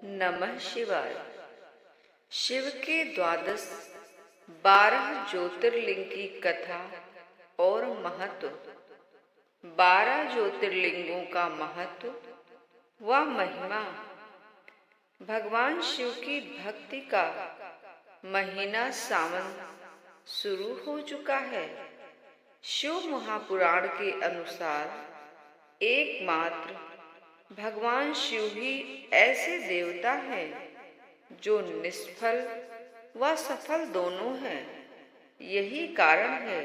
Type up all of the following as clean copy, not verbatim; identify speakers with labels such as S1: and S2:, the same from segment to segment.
S1: नमः शिवाय। शिव के 12 ज्योतिर्लिंग की कथा और महत्व। 12 ज्योतिर्लिंगों का महत्व व महिमा। भगवान शिव की भक्ति का महीना सावन शुरू हो चुका है। शिव महापुराण के अनुसार एकमात्र भगवान शिव ही ऐसे देवता हैं जो निष्फल व सफल दोनों हैं। यही कारण है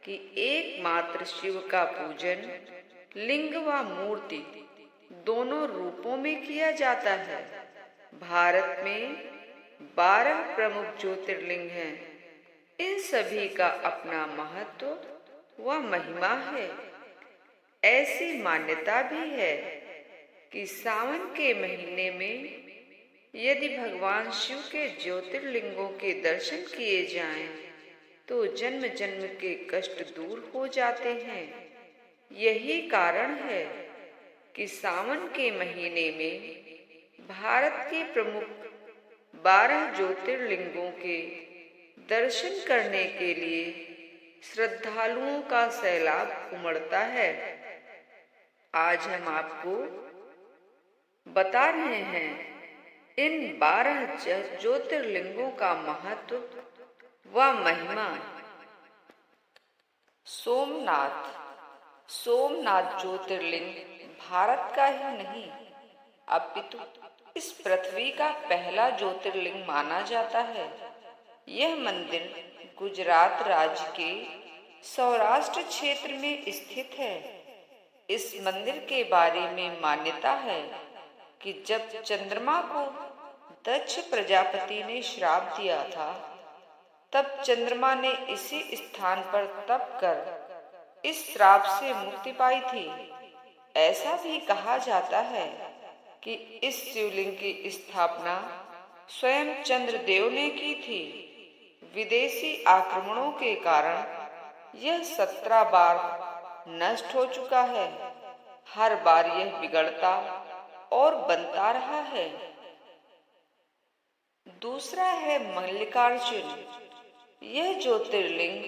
S1: कि एकमात्र शिव का पूजन लिंग व मूर्ति दोनों रूपों में किया जाता है। भारत में 12 प्रमुख ज्योतिर्लिंग हैं। इन सभी का अपना महत्व व महिमा है। ऐसी मान्यता भी है कि सावन के महीने में यदि भगवान शिव के ज्योतिर्लिंगों के दर्शन किए जाएं, तो जन्म जन्म के कष्ट दूर हो जाते हैं। यही कारण है कि सावन के महीने में भारत के प्रमुख 12 ज्योतिर्लिंगों के दर्शन करने के लिए श्रद्धालुओं का सैलाब उमड़ता है। आज हम आपको बता रहे हैं इन 12 ज्योतिर्लिंगों का महत्व व महिमा। सोमनाथ ज्योतिर्लिंग भारत का ही नहीं अपितु इस पृथ्वी का पहला ज्योतिर्लिंग माना जाता है। यह मंदिर गुजरात राज्य के सौराष्ट्र क्षेत्र में स्थित है। इस मंदिर के बारे में मान्यता है कि जब चंद्रमा को दक्ष प्रजापति ने श्राप दिया था, तब चंद्रमा ने इसी स्थान पर तप कर इस श्राप से मुक्ति पाई थी। ऐसा भी कहा जाता है कि इस शिवलिंग की स्थापना स्वयं चंद्रदेव ने की थी। विदेशी आक्रमणों के कारण यह 17 बार नष्ट हो चुका है। हर बार यह बिगड़ता और बनता रहा है। दूसरा है मल्लिकार्जुन। यह ज्योतिर्लिंग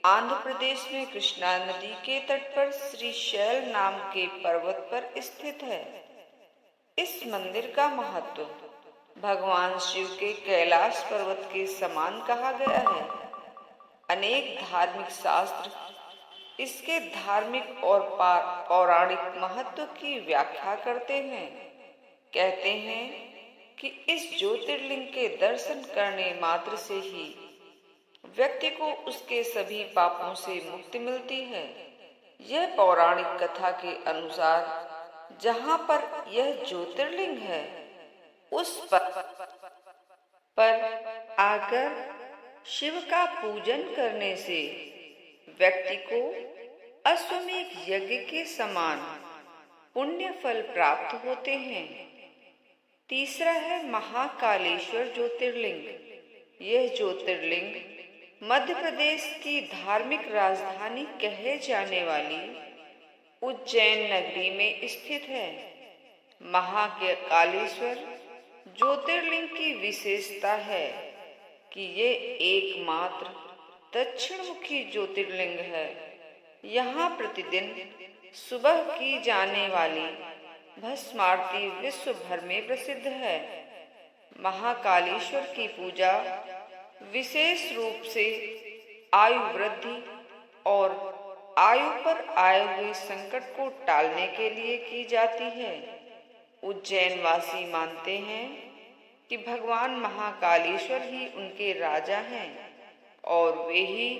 S1: आंध्र प्रदेश में कृष्णा नदी के तट पर श्रीशैल नाम के पर्वत पर स्थित है। इस मंदिर का महत्व भगवान शिव के कैलाश पर्वत के समान कहा गया है। अनेक धार्मिक शास्त्र इसके धार्मिक और पौराणिक महत्व की व्याख्या करते हैं। कहते हैं कि इस ज्योतिर्लिंग के दर्शन करने मात्र से ही व्यक्ति को उसके सभी पापों से मुक्ति मिलती है। यह पौराणिक कथा के अनुसार जहाँ पर यह ज्योतिर्लिंग है, उस पर आकर शिव का पूजन करने से व्यक्ति को अश्वमेध यज्ञ के समान पुण्य फल प्राप्त होते हैं। तीसरा है महाकालेश्वर ज्योतिर्लिंग। यह ज्योतिर्लिंग मध्य प्रदेश की धार्मिक राजधानी कहे जाने वाली उज्जैन नगरी में स्थित है। महाकालेश्वर ज्योतिर्लिंग की विशेषता है कि ये एकमात्र दक्षिणमुखी ज्योतिर्लिंग है। यहाँ प्रतिदिन सुबह की जाने वाली भस्म आरती विश्व भर में प्रसिद्ध है। महाकालेश्वर की पूजा विशेष रूप से आयु वृद्धि और आयु पर आए हुए संकट को टालने के लिए की जाती है। उज्जैन वासी मानते हैं कि भगवान महाकालेश्वर ही उनके राजा हैं और वे ही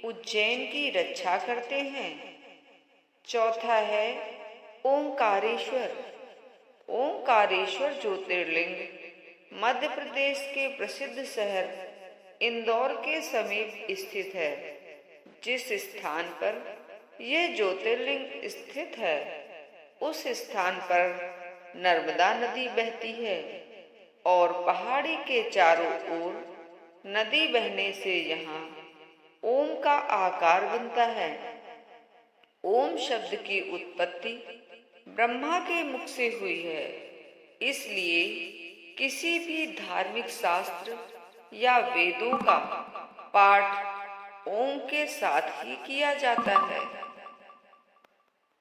S1: उज्जैन की रक्षा करते हैं। चौथा है ओंकारेश्वर। ओंकारेश्वर ज्योतिर्लिंग मध्य प्रदेश के प्रसिद्ध शहर इंदौर के समीप स्थित है। जिस स्थान पर यह ज्योतिर्लिंग स्थित है, उस स्थान पर नर्मदा नदी बहती है और पहाड़ी के चारों ओर नदी बहने से यहाँ ओम का आकार बनता है। ओम शब्द की उत्पत्ति ब्रह्मा के मुख से हुई है। इसलिए किसी भी धार्मिक शास्त्र या वेदों का पाठ ओम के साथ ही किया जाता है।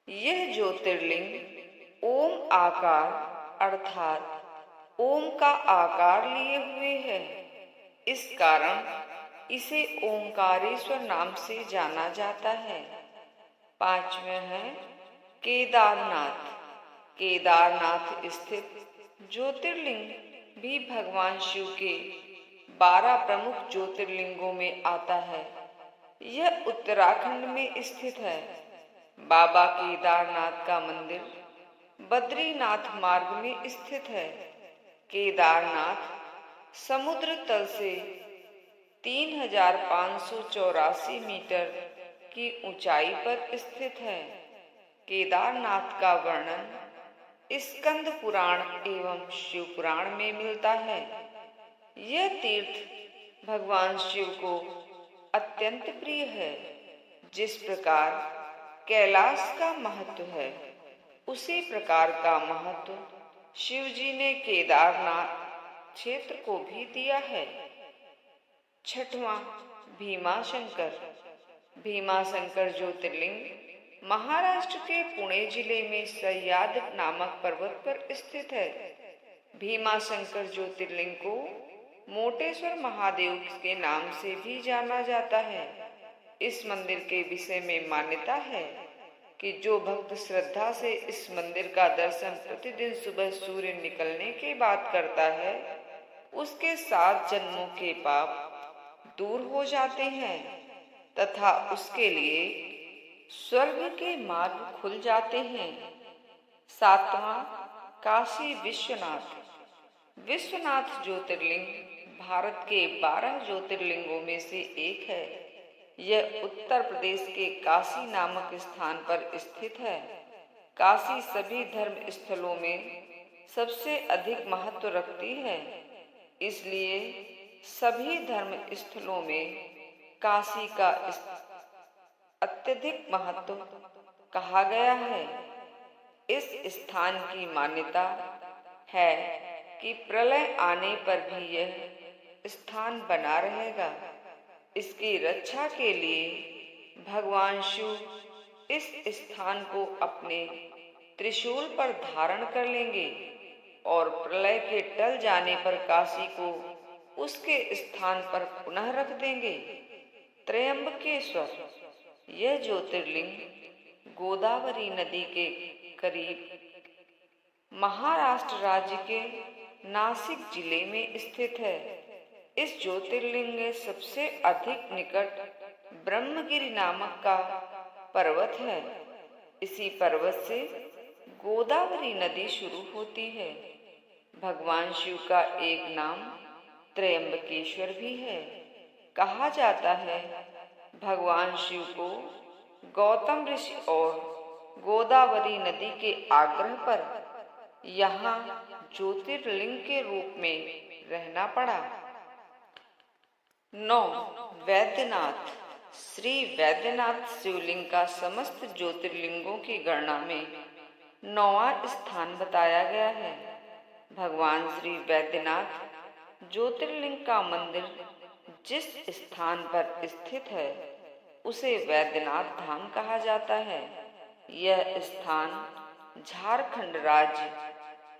S1: यह ज्योतिर्लिंग ओम आकार अर्थात ओम का आकार लिए हुए है। इस कारण इसे ओंकारेश्वर नाम से जाना जाता है। पांचवें है केदारनाथ। केदारनाथ स्थित ज्योतिर्लिंग भी भगवान शिव के 12 प्रमुख ज्योतिर्लिंगों में आता है। यह उत्तराखंड में स्थित है। बाबा केदारनाथ का मंदिर बद्रीनाथ मार्ग में स्थित है। केदारनाथ समुद्र तल से 3584 मीटर की ऊंचाई पर स्थित है। केदारनाथ का वर्णन स्कंद पुराण एवं शिव पुराण में मिलता है। यह तीर्थ भगवान शिव को अत्यंत प्रिय है। जिस प्रकार कैलाश का महत्व है, उसी प्रकार का महत्व शिव जी ने केदारनाथ क्षेत्र को भी दिया है। छठवां भीमाशंकर। भीमाशंकर ज्योतिर्लिंग महाराष्ट्र के पुणे जिले में सह्याद्री नामक पर्वत पर स्थित है। भीमाशंकर ज्योतिर्लिंग को मोटेश्वर महादेव के नाम से भी जाना जाता है। इस मंदिर के विषय में मान्यता है कि जो भक्त श्रद्धा से इस मंदिर का दर्शन प्रतिदिन सुबह सूर्य निकलने के बाद करता है, उसके 7 जन्मों के पाप दूर हो जाते हैं तथा उसके लिए स्वर्ग के मार्ग खुल जाते हैं। सातवां काशी विश्वनाथ। विश्वनाथ ज्योतिर्लिंग भारत के 12 ज्योतिर्लिंगों में से एक है। यह उत्तर प्रदेश के काशी नामक स्थान पर स्थित है। काशी सभी धर्म स्थलों में सबसे अधिक महत्व रखती है, इसलिए सभी धर्म स्थलों में काशी का अत्यधिक महत्व कहा गया है। इस स्थान की मान्यता है कि प्रलय आने पर भी यह स्थान बना रहेगा। इसकी रक्षा के लिए भगवान शिव इस स्थान को अपने त्रिशूल पर धारण कर लेंगे और प्रलय के टल जाने पर काशी को उसके स्थान पर पुनः रख देंगे। त्रयंबकेश्वर। यह ज्योतिर्लिंग गोदावरी नदी के करीब महाराष्ट्र राज्य के नासिक जिले में स्थित है। इस ज्योतिर्लिंग में सबसे अधिक निकट ब्रह्मगिरि नामक का पर्वत है। इसी पर्वत से गोदावरी नदी शुरू होती है। भगवान शिव का एक नाम त्रयंबकेश्वर भी है। कहा जाता है भगवान शिव को गौतम ऋषि और गोदावरी नदी के आग्रह पर यहाँ ज्योतिर्लिंग के रूप में रहना पड़ा। 9 वैद्यनाथ। श्री वैद्यनाथ शिवलिंग का समस्त ज्योतिर्लिंगों की गणना में 9वां स्थान बताया गया है। भगवान श्री वैद्यनाथ ज्योतिर्लिंग का मंदिर जिस स्थान पर स्थित है, उसे वैद्यनाथ धाम कहा जाता है। यह स्थान झारखंड राज्य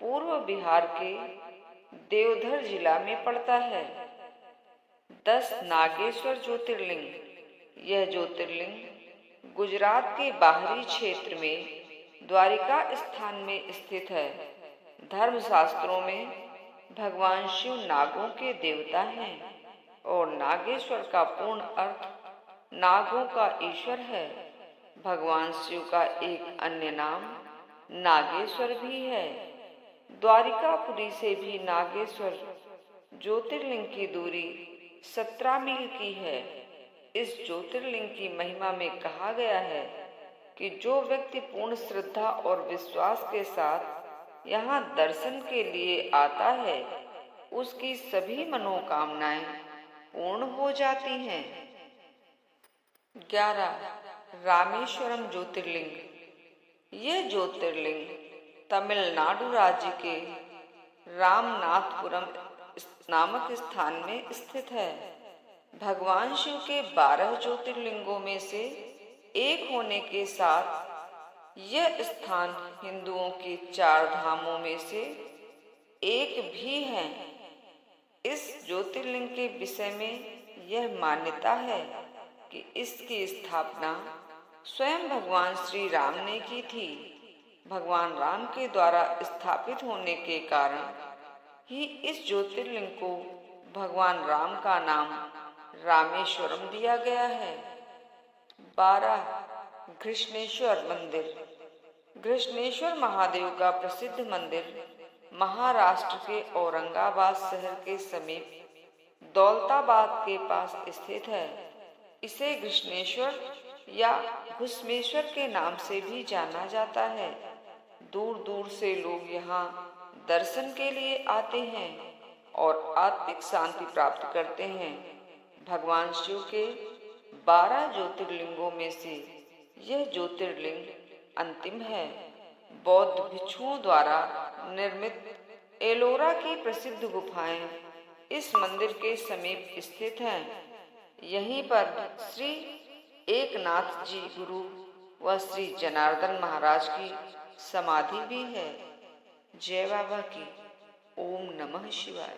S1: पूर्व बिहार के देवघर जिला में पड़ता है। 10 नागेश्वर ज्योतिर्लिंग। यह ज्योतिर्लिंग गुजरात के बाहरी क्षेत्र में द्वारिका स्थान में स्थित है। धर्मशास्त्रों में भगवान शिव नागों के देवता हैं और नागेश्वर का पूर्ण अर्थ नागों का ईश्वर है। भगवान शिव का एक अन्य नाम नागेश्वर भी है। द्वारिकापुरी से भी नागेश्वर ज्योतिर्लिंग की दूरी 17 मील की है। इस ज्योतिर्लिंग की महिमा में कहा गया है कि जो व्यक्ति पूर्ण श्रद्धा और विश्वास के साथ यहाँ दर्शन के लिए आता है, उसकी सभी मनोकामनाएं पूर्ण हो जाती हैं। 11 रामेश्वरम ज्योतिर्लिंग। यह ज्योतिर्लिंग तमिलनाडु राज्य के रामनाथपुरम नामक स्थान में स्थित है। भगवान शिव के 12 ज्योतिर्लिंगों में से एक होने के साथ यह स्थान हिंदुओं के 4 धामों में से एक भी है। इस ज्योतिर्लिंग के विषय में यह मान्यता है कि इसकी स्थापना स्वयं भगवान श्री राम ने की थी। भगवान राम के द्वारा स्थापित होने के कारण ही इस ज्योतिर्लिंग को भगवान राम का नाम रामेश्वरम दिया गया है। 12 घृष्णेश्वर मंदिर। घृष्णेश्वर महादेव का प्रसिद्ध मंदिर महाराष्ट्र के औरंगाबाद शहर के समीप दौलताबाद के पास स्थित है। इसे घृष्णेश्वर या घुस्मेश्वर के नाम से भी जाना जाता है। दूर दूर से लोग यहाँ दर्शन के लिए आते हैं और आत्मिक शांति प्राप्त करते हैं। भगवान शिव के 12 ज्योतिर्लिंगों में से यह ज्योतिर्लिंग अंतिम है। बौद्ध भिक्षुओं द्वारा निर्मित एलोरा की प्रसिद्ध गुफाएं इस मंदिर के समीप स्थित हैं। यहीं पर श्री एकनाथ जी गुरु व श्री जनार्दन महाराज की समाधि भी है। जय बाबा की। ओम नमः शिवाय।